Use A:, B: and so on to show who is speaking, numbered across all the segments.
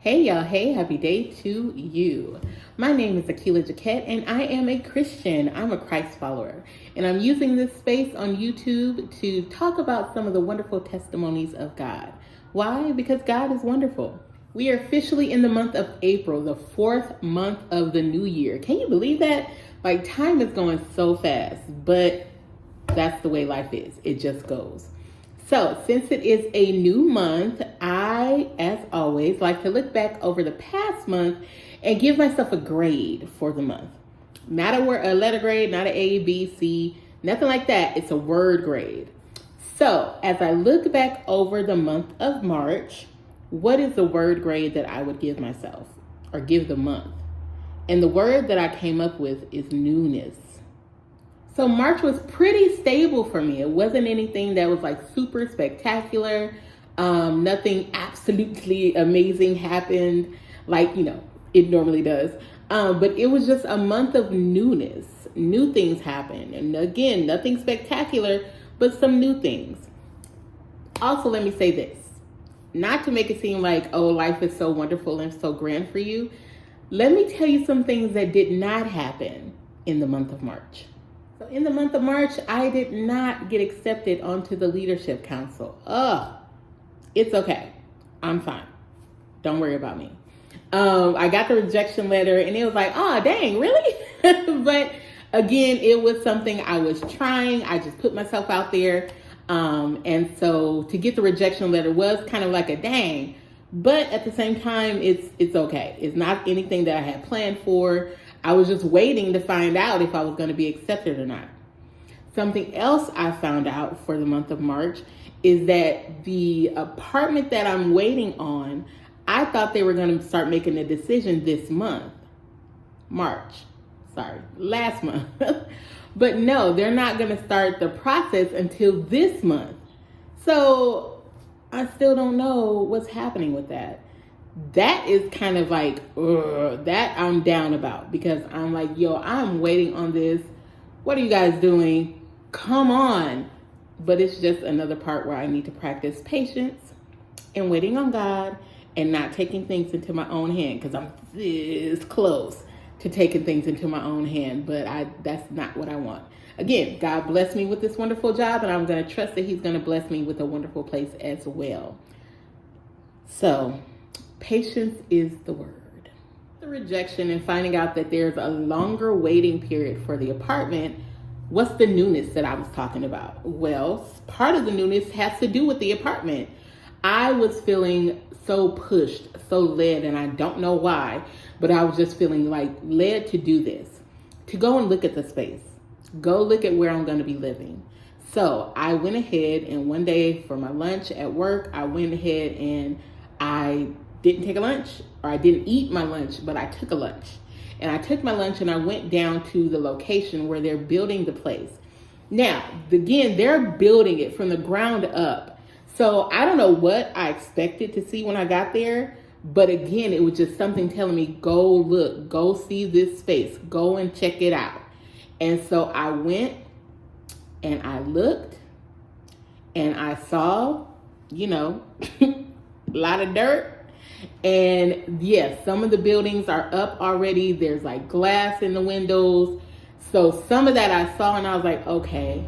A: Hey y'all, hey, happy day to you. My name is Akila Jaquette and I am a Christian. I'm a Christ follower and I'm using this space on YouTube to talk about some of the wonderful testimonies of God. Why? Because God is wonderful. We are officially in the month of April, the fourth month of the new year. Can you believe that? Like, time is going so fast, but that's the way life is. It just goes. So, since it is a new month, I, as always, like to look back over the past month and give myself a grade for the month. Not a letter grade, not an A, B, C, nothing like that. It's a word grade. So, as I look back over the month of March, what is the word grade that I would give myself or give the month? And the word that I came up with is newness. So March was pretty stable for me. It wasn't anything that was like super spectacular. Nothing absolutely amazing happened like, it normally does. But it was just a month of newness. New things happened. And again, nothing spectacular, but some new things. Also, let me say this. Not to make it seem like, oh, life is so wonderful and so grand for you. Let me tell you some things that did not happen in the month of March. So in the month of March, I did not get accepted onto the leadership council. It's okay. I'm fine. Don't worry about me. I got the rejection letter and it was like, oh, dang, really? But again, it was something I was trying. I just put myself out there. And so to get the rejection letter was kind of like a dang, but at the same time, it's okay. It's not anything that I had planned for. I was just waiting to find out if I was going to be accepted or not. Something else I found out for the month of March is that the apartment that I'm waiting on, I thought they were going to start making a decision this month. Last month. But no, they're not going to start the process until this month. So I still don't know what's happening with that. That is kind of like, that I'm down about because I'm like, yo, I'm waiting on this. What are you guys doing? Come on. But it's just another part where I need to practice patience and waiting on God and not taking things into my own hand because I'm this close to taking things into my own hand. But that's not what I want. Again, God bless me with this wonderful job and I'm going to trust that he's going to bless me with a wonderful place as well. So, patience is the word. The rejection and finding out that there's a longer waiting period for the apartment. What's the newness that I was talking about? Well, part of the newness has to do with the apartment. I was feeling so pushed, so led, and I don't know why, but I was just feeling like led to do this, to go and look at the space, go look at where I'm going to be living. So I went ahead and one day for my lunch at work, I went ahead and I didn't take a lunch, or I didn't eat my lunch, but I took a lunch. And I took my lunch and I went down to the location where they're building the place. Now, again, they're building it from the ground up. So I don't know what I expected to see when I got there. But again, it was just something telling me, go look, go see this space, go and check it out. And so I went and I looked and I saw, a lot of dirt. And yes, some of the buildings are up already. There's like glass in the windows. So some of that I saw and I was like, okay.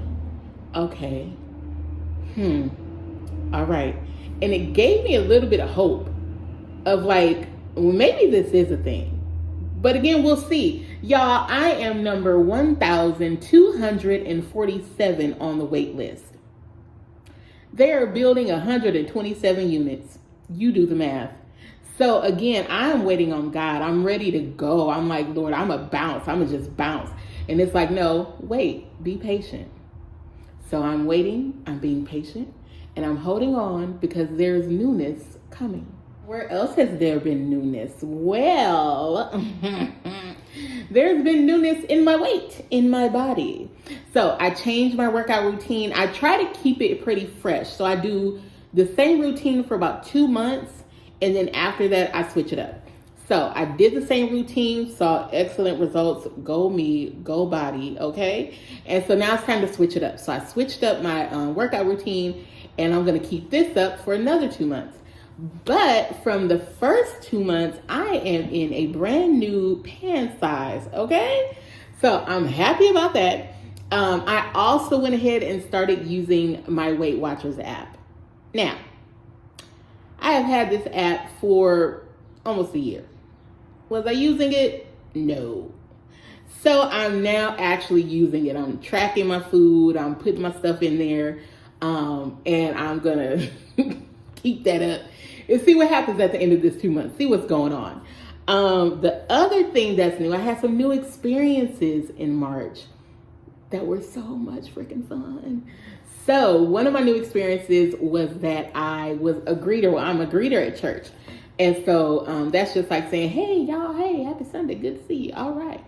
A: All right. And it gave me a little bit of hope of like, well, maybe this is a thing. But again, we'll see. Y'all, I am number 1,247 on the wait list. They are building 127 units. You do the math. So again, I'm waiting on God. I'm ready to go. I'm like, Lord, I'm going to just bounce. And it's like, no, wait, be patient. So I'm waiting, I'm being patient, and I'm holding on because there's newness coming. Where else has there been newness? Well, there's been newness in my weight, in my body. So I changed my workout routine. I try to keep it pretty fresh. So I do the same routine for about 2 months. And then after that, I switch it up. So I did the same routine, saw excellent results. Go me, go body, okay? And so now it's time to switch it up. So I switched up my workout routine, and I'm going to keep this up for another 2 months. But from the first 2 months, I am in a brand new pant size, okay? So I'm happy about that. I also went ahead and started using my Weight Watchers app. Now, I have had this app for almost a year. Was I using it? No. So I'm now actually using it. I'm tracking my food. I'm putting my stuff in there. And I'm going to keep that up and see what happens at the end of this 2 months. See what's going on. The other thing that's new, I had some new experiences in March that were so much freaking fun. So one of my new experiences was that I was a greeter. Well, I'm a greeter at church. And so that's just like saying, hey, y'all, hey, happy Sunday. Good to see you. All right.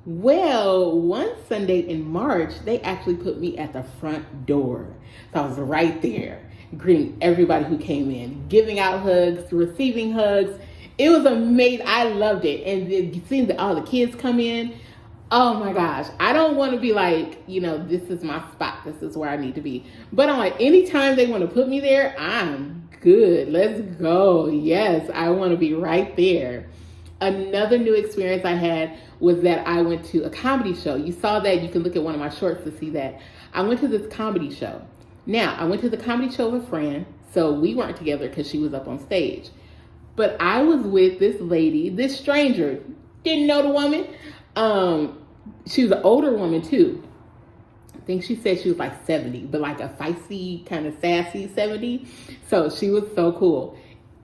A: Well, one Sunday in March, they actually put me at the front door. So I was right there, greeting everybody who came in, giving out hugs, receiving hugs. It was amazing. I loved it. And seeing all the kids come in, oh my gosh. I don't want to be like, this is my spot. This is where I need to be. But I'm like, anytime they want to put me there, I'm good. Let's go. Yes, I want to be right there. Another new experience I had was that I went to a comedy show. You saw that. You can look at one of my shorts to see that. I went to this comedy show. Now, I went to the comedy show with a friend, so we weren't together because she was up on stage. But I was with this lady, this stranger, didn't know the woman. She was an older woman too. I think she said she was like 70, but like a feisty, kind of sassy 70. So she was so cool.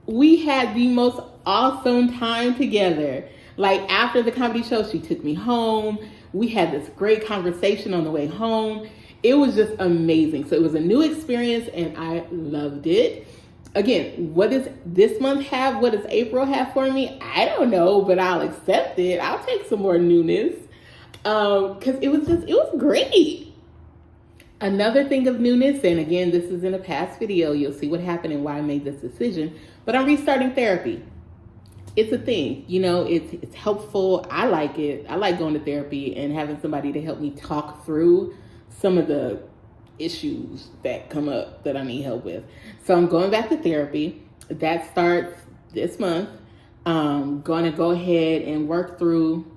A: We had the most awesome time together. Like after the comedy show, she took me home. We had this great conversation on the way home. It was just amazing. So it was a new experience and I loved it. Again, what does this month have? What does April have for me? I don't know, but I'll accept it. I'll take some more newness. Because it was great. Another thing of newness, and again, this is in a past video. You'll see what happened and why I made this decision. But I'm restarting therapy. It's a thing, it's helpful. I like it. I like going to therapy and having somebody to help me talk through some of the issues that come up that I need help with. So I'm going back to therapy. That starts this month. I'm going to go ahead and work through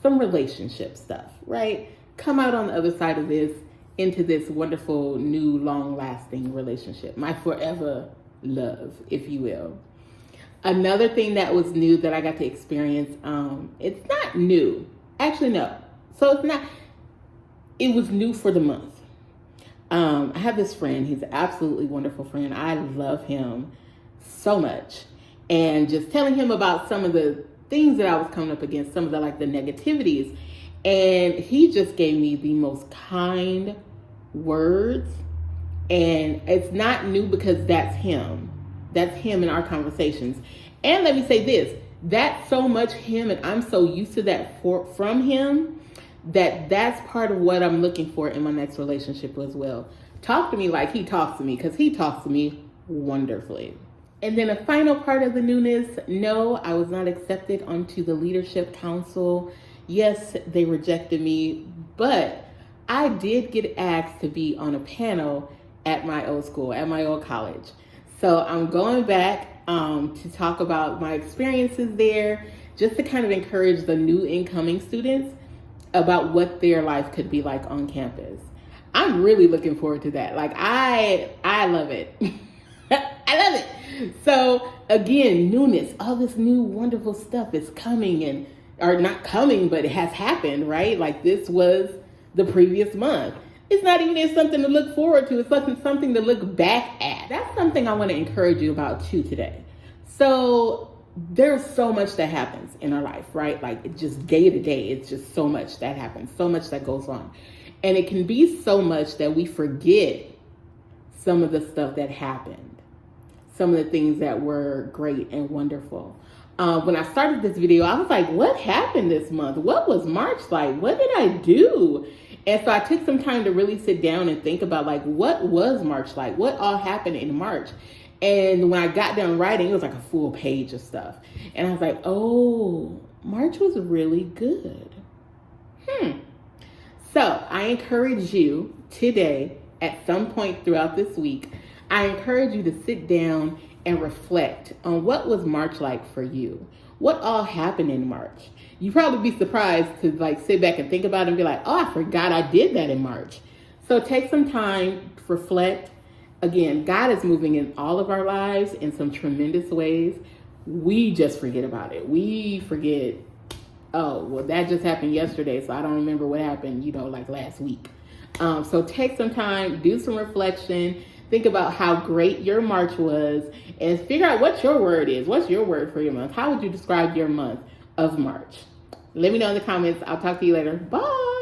A: some relationship stuff, right? Come out on the other side of this into this wonderful, new, long-lasting relationship. My forever love, if you will. Another thing that was new that I got to experience, it's not new. Actually, no. So it's not, it was new for the month. I have this friend. He's an absolutely wonderful friend. I love him so much. And just telling him about some of the things that I was coming up against, some of the negativities. And he just gave me the most kind words. And it's not new because that's him. That's him in our conversations. And let me say this, that's so much him and I'm so used to that from him that's part of what I'm looking for in my next relationship as well. Talk to me like he talks to me because he talks to me wonderfully. And then a final part of the newness, no, I was not accepted onto the leadership council. Yes, they rejected me, but I did get asked to be on a panel at my old school, at my old college. So I'm going back to talk about my experiences there, just to kind of encourage the new incoming students about what their life could be like on campus. I'm really looking forward to that. Like I love it. I love it. So again, newness, all this new wonderful stuff is coming or not coming, but it has happened, right? Like this was the previous month. It's not even something to look forward to. It's something to look back at. That's something I want to encourage you about too today. So there's so much that happens in our life, right? Like it just day to day, it's just so much that happens, so much that goes on. And it can be so much that we forget some of the stuff that happened, some of the things that were great and wonderful. When I started this video, I was like, what happened this month? What was March like? What did I do? And so I took some time to really sit down and think about like, what was March like? What all happened in March? And when I got done writing, it was like a full page of stuff. And I was like, oh, March was really good. So I encourage you today, at some point throughout this week, I encourage you to sit down and reflect on what was March like for you. What all happened in March? You'd probably be surprised to like sit back and think about it and be like, oh, I forgot I did that in March. So take some time, reflect. Again, God is moving in all of our lives in some tremendous ways. We just forget about it. We forget, oh, well, that just happened yesterday, so I don't remember what happened, like last week. So take some time, do some reflection, think about how great your March was, and figure out what your word is. What's your word for your month? How would you describe your month of March? Let me know in the comments. I'll talk to you later. Bye.